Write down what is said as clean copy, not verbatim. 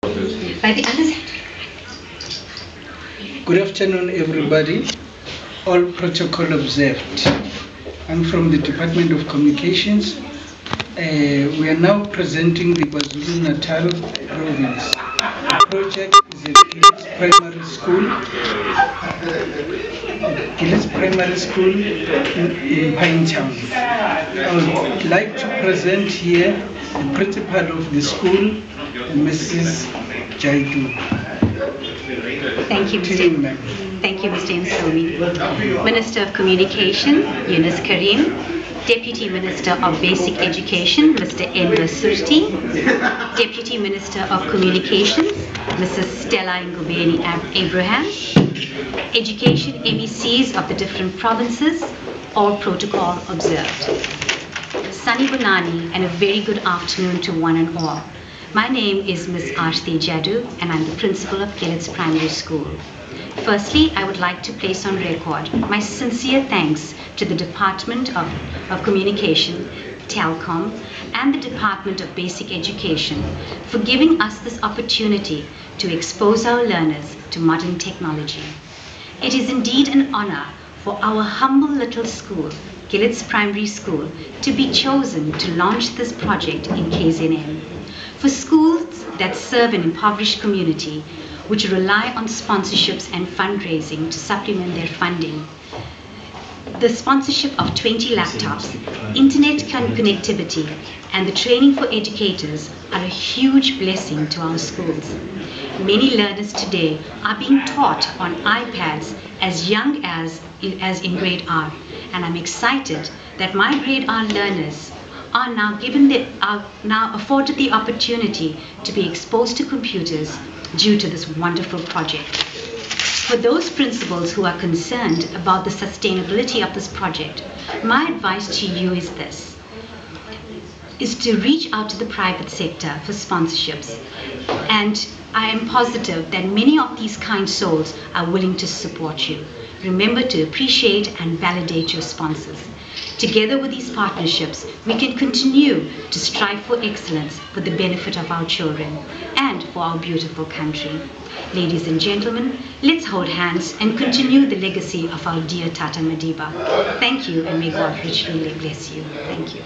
By the other side. Good afternoon, everybody. All protocol observed. I'm from the Department of Communications. We are now presenting the KwaZulu-Natal province. The project is at Gillis Primary School. Gillis Primary School in Pinetown. I would like to present here the principal of the school, Mrs. Jaidu. Thank you, Mr. Msomi. Minister of Communication, Yunus Karim. Deputy Minister of Basic Education, Mr. Enver Surti. Deputy Minister of Communications, Mrs. Stella Ngubeni Abraham. Education MECs of the different provinces, all protocol observed. Sunny Bonani, and a very good afternoon to one and all. My name is Ms. Arti Jadu, and I'm the principal of Gillis Primary School. Firstly, I would like to place on record my sincere thanks to the Department of Communication, Telcom, and the Department of Basic Education for giving us this opportunity to expose our learners to modern technology. It is indeed an honor for our humble little school, Gillis Primary School, to be chosen to launch this project in KZN. For schools that serve an impoverished community, which rely on sponsorships and fundraising to supplement their funding, the sponsorship of 20 laptops, internet connectivity, and the training for educators are a huge blessing to our schools. Many learners today are being taught on iPads as young as in grade R, and I'm excited that my grade R learners are now afforded the opportunity to be exposed to computers due to this wonderful project. For those principals who are concerned about the sustainability of this project, my advice to you is this, is to reach out to the private sector for sponsorships. And I am positive that many of these kind souls are willing to support you. Remember to appreciate and validate your sponsors. Together with these partnerships, we can continue to strive for excellence for the benefit of our children and for our beautiful country. Ladies and gentlemen, let's hold hands and continue the legacy of our dear Tata Madiba. Thank you, and may God richly bless you. Thank you.